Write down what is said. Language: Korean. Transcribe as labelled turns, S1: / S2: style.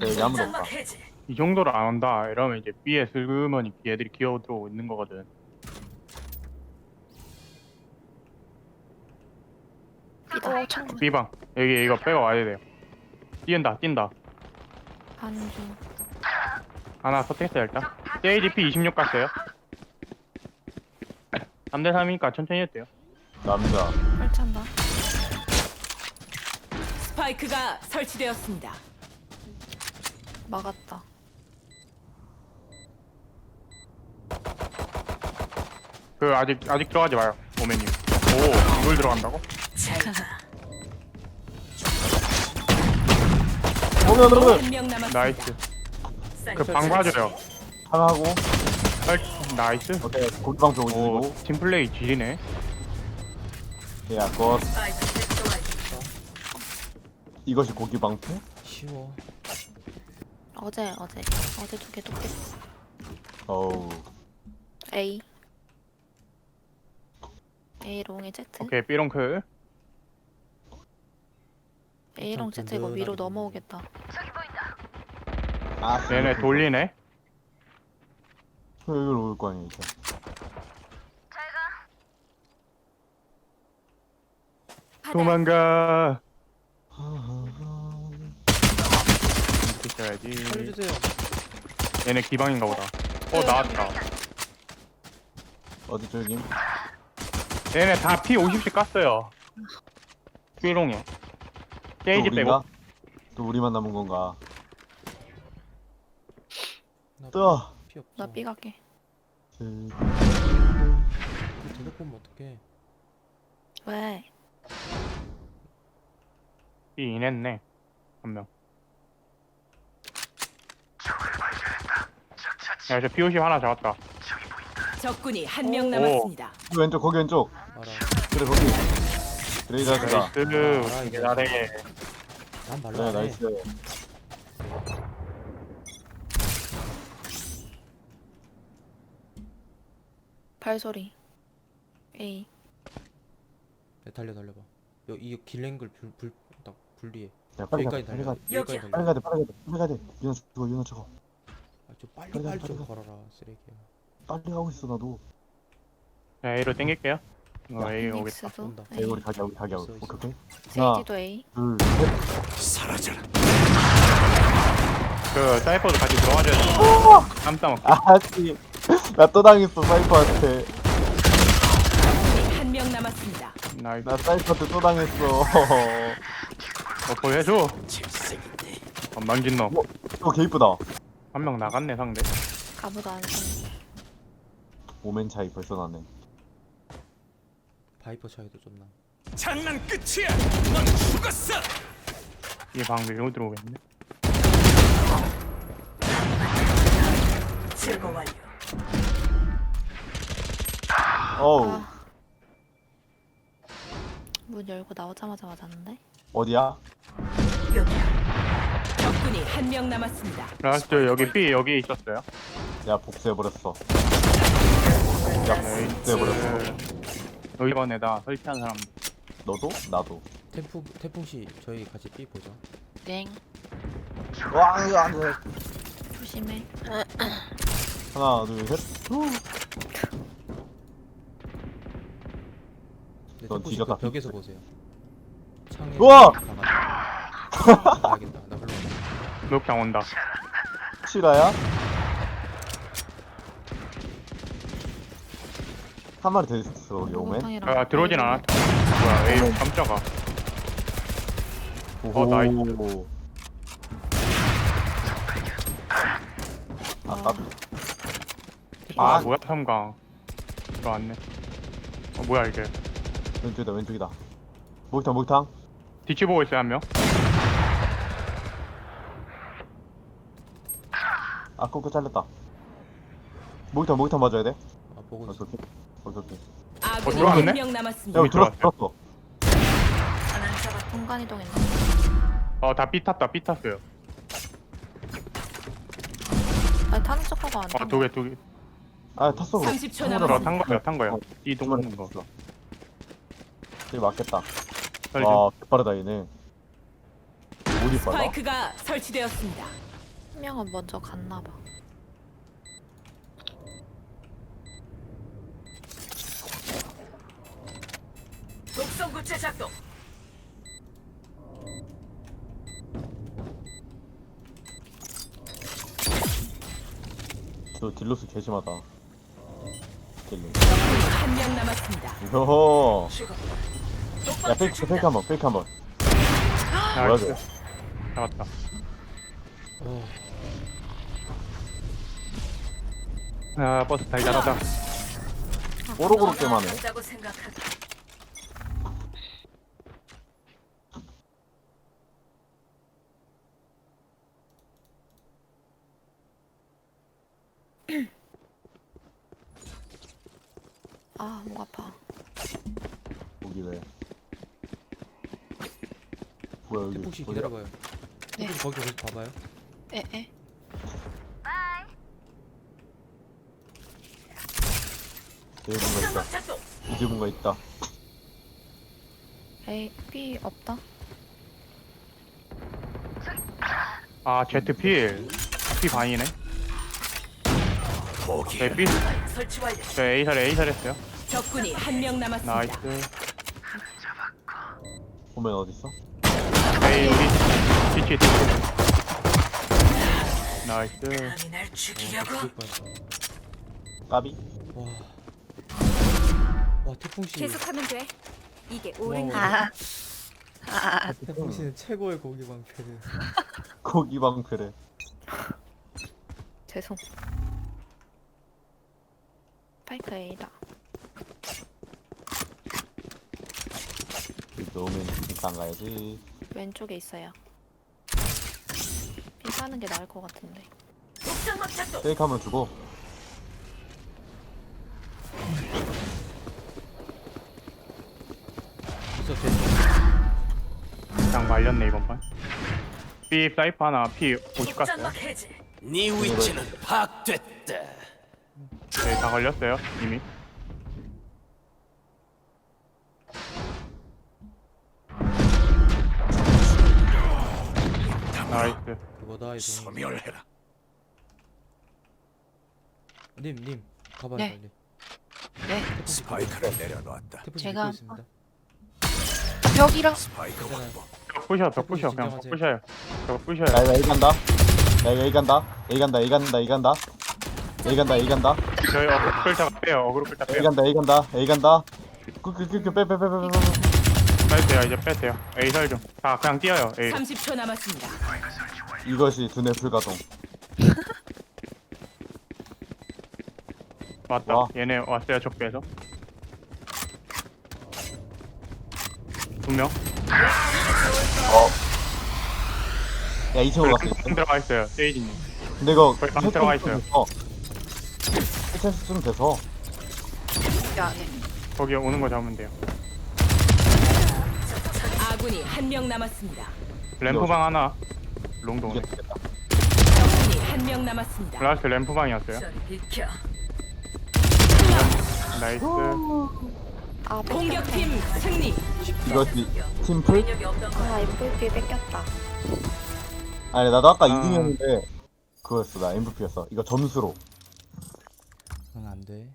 S1: 여기 아무도 없다.
S2: 이 정도로 안 온다 이러면 이제 B에 슬그머니 애들이 기어 들어오고 있는 거거든.
S3: 삐다. 창문.
S2: B방 여기 이거 빼고 와야 돼요. 뛴다.
S3: 반중.
S2: 하나 컷했어요 일단. JDP 26 갔어요. 3대 3이니까 천천히 해도 돼요.
S1: 남자.
S3: 펼찬다.
S4: 스파이크가 설치되었습니다.
S3: 막았다.
S2: 그 아직 들어가지 마요 오메님. 오 이걸 들어간다고?
S1: 오면
S4: 한명 남았습니다.
S2: 나이스. 그 방 봐줘요.
S1: 하나하고.
S2: 나이스.
S1: 오케이 고기방 쪽
S2: 오
S1: 오시고.
S2: 팀플레이 지리네.
S1: 야 것. 이것이 고기방패?
S5: 쉬워.
S3: 어제 2개 똑겠어.
S1: 어우.
S3: A 롱에 Z.
S2: 오케이 B롱클.
S3: A 롱 Z 이거 위로 넘어오겠다.
S1: 아
S2: 얘네 돌리네.
S1: 여기로 올 거 아니야 이제.
S2: 도망가. 있어야지.
S5: 살려주세요.
S2: 얘네 기방인가 보다. 나왔다.
S1: 어디 저기?
S2: 얘네 다 P50씩 깠어요. B롱에. 게이지 빼고.
S1: 또 우리만 남은 건가?
S5: 나
S1: 뜨어.
S5: 피 없어.
S3: 나 B 갈게.
S5: 대놓고 보면 어떡해.
S3: 왜?
S2: B 인했네. 한 명. 야, 저 P50 하나 잡았다.
S4: 적군이 한 명
S2: 오.
S4: 남았습니다.
S1: 거기 왼쪽 거기 왼쪽.
S5: 알아.
S1: 그래 거기. 그래 이 자식아.
S2: 나이스.
S5: 이거.
S2: 잘해.
S5: 난 말로
S1: 네
S5: 안 해.
S1: 나이스.
S3: 발소리. A.
S5: 달려봐. 이 길랭글 딱 분리해.
S1: 야 빨리 가.
S5: 여기까지
S1: 빨리
S5: 달려.
S1: 가.
S5: 여기까지
S1: 빨리
S5: 달려.
S1: 가야 돼. 빨리 가야 돼. 빨리 가야 돼. 윤호 저거 윤호 저거.
S5: 좀 빨리
S1: 빨리 가,
S5: 빨리
S1: 빨리
S5: 좀
S1: 가.
S5: 걸어라 쓰레기야.
S1: 빨리 가고 있어 나도.
S2: 자, A로 땡길게요.
S1: 야,
S2: A 오겠다.
S3: 닉스도
S5: 온다.
S3: A.
S1: 우리 가게 우리 가게.
S5: 있어,
S1: 오케이
S5: 있어.
S1: 오케이. 하나
S3: JD도 A.
S1: 둘 셋.
S2: 그, 사이퍼도 같이 들어가줘야지. 쌈싸먹.
S1: 아씨. 나 또 당했어 사이퍼한테.
S4: 한 명 남았습니다.
S2: 나이스.
S1: 나 사이퍼한테 또 당했어.
S2: 보여줘. 건방진 놈.
S1: 이거 개 이쁘다.
S2: 한 명 나갔네, 상대.
S3: 아무도 안 써.
S1: 오멘 차이 벌써 나네.
S5: 바이퍼 차이도 좀 나.
S6: 장난 끝이야. 넌 죽었어.
S2: 이 방 밀고 들어오겠네.
S4: 제거 완료.
S1: 어우
S3: 아. 문 열고 나오자마자 맞았는데?
S1: 어디야?
S4: 적군이 한 명 남았습니다.
S2: 라스트 여기 B 여기 있었어요.
S1: 야 복수해버렸어. 야 복수해버렸어.
S2: 여기 이번에다 설치한 사람.
S1: 너도? 나도.
S5: 태풍씨 저희 같이 B 보자.
S3: 땡.
S1: 와 이거 안돼.
S3: 조심해.
S1: 하나 둘 셋.
S5: 근데
S1: 넌
S5: 태풍씨
S1: 뒤졌다.
S5: 그 벽에서 보세요. 창에
S1: 우와!
S5: 가야겠다. 나 별로.
S2: 녹장 온다.
S1: 실화야? 한 마리 더 있었어 우리 오멘.
S3: 목욕탕이랑
S2: 아, 들어오진 않았다. 뭐야, 에이, 깜짝아. 나이스.
S1: 아까
S2: 아,
S1: 아.
S2: 뭐야, 삼강. 들어왔네. 뭐야, 이게.
S1: 왼쪽이다 왼쪽이다. 목욕탕.
S2: 뒤치 보고 있어요, 한 명.
S1: 아 꺾고 잘렸다. 목욕탕 맞아야 돼.
S5: 아 보고 있어.
S1: 오케이.
S4: 아군이
S2: 들어왔네?
S4: 한 명 남았습니다.
S1: 야 들었어.
S3: 공간 이동했네.
S2: 다 B 탔다, B 탔어요.
S3: 아니 타는 척하고 안 타.
S2: 두 개.
S1: 아 탔어.
S4: 30초
S1: 창문으로
S4: 남았습니다.
S2: 탄 거예요. 이동하는 거.
S1: 되게 맞겠다.
S2: 설정.
S1: 와 개빠르다 얘네. 어디 빨라?
S4: 스파이크가 설치되었습니다.
S3: 한 명은 먼저 갔나봐.
S4: 독성 구체 작동.
S1: 저 딜로스 개심하다. 딜로스.
S4: 적군이 한 명 남았습니다.
S1: 요호. 야 페이크 한번 페이크 한번.
S2: 나이스.
S1: 뭐야,
S2: 잡았다.
S5: 어,
S2: 아 버스 타기 잘하다.
S1: 오로고로 게임하네.
S3: 아, 목 아파.
S1: 여기 왜? 뭐야 여기?
S5: 태풍씨
S1: 어디야?
S5: 기다려봐요.
S3: 네.
S5: 태풍 거기 계속 봐봐요.
S3: 에.
S1: 여기 뭔가 있다. 이제 뭔가 있다.
S3: 에이, 삐 없다.
S2: 아 제트 필. 피 반이네.
S6: 포기.
S2: 네 필. 저 A살 했어요.
S4: 적군이 한 명 남았습니다.
S2: 나이스.
S1: 보면 어디 있어?
S2: A 우리 뒤치. 나이스.
S5: 죽일 뻔했어.
S1: 까비?
S5: 와. 와 태풍씨.
S7: 계속하면 돼. 이게
S5: 와,
S7: 옳은
S5: 와.
S3: 아,
S5: 태풍씨는 최고의 고기 방패를.
S1: 고기 방패래.
S3: 죄송. 파이크 A다.
S1: 넣으면 일단 가야지.
S3: 왼쪽에 있어요. 삐 까는 게 나을 것 같은데.
S1: 페이크 한번 주고.
S5: 있어 됐어.
S2: 그냥 말렸네 이번 판. B 사이프 하나 P 50 갔어요.
S6: 네 위치는 파악됐다.
S2: 네, 다 걸렸어요 이미. 나이스.
S5: 그거다 이동.
S6: 소멸해라.
S5: 님 가봐요
S3: 네.
S5: 빨리.
S3: 네.
S6: 스파이크를 내려놓았다.
S5: 태풍씨
S3: 제가
S5: 믿고 있습니다.
S3: 벽이랑
S6: 스파이크
S5: 괜찮아요.
S6: 확보.
S2: 벽 부셔 벽 부셔 그냥 벽 부셔요. 벽 부셔요.
S1: 야 A 간다. 야 A 간다. A 간다. A 간다. A 간다. A 간다. A 간다.
S2: 저희 어그로 끌다가 빼요. 어그로 끌다
S1: A
S2: 빼요.
S1: 간다. A 간다. A 간다. 빼.
S2: 빼세요 이제 빼세요. A 설 좀. 다 그냥 뛰어요. A.
S4: 30초 남았습니다.
S1: 이것이 두뇌 불가동.
S2: 왔다.
S1: 와.
S2: 얘네 왔어요 적배에서. 2명.
S1: 야 2층으로 갔어.
S2: 방 들어가 있어요. 세이지님.
S1: 근데 이거
S2: 거의 방 들어가 있어요.
S1: 해체수 좀 돼서.
S2: 거기 오는 거 잡으면 돼요.
S4: 아군이 한 명 남았습니다.
S2: 램프방 하나. 롱도 오네.
S1: 이게 되겠다.
S4: 적군이 한 명 남았습니다.
S2: 라스트 램프방이었어요. 나이스.
S3: 아,
S4: 공격팀 승리.
S1: 이것이 팀플?
S3: 아, MVP 뺏겼다.
S1: 아니 나도 아까
S2: 아.
S1: 2등이었는데 그거였어. 나 MVP였어. 이거 점수로.
S5: 응 안 돼.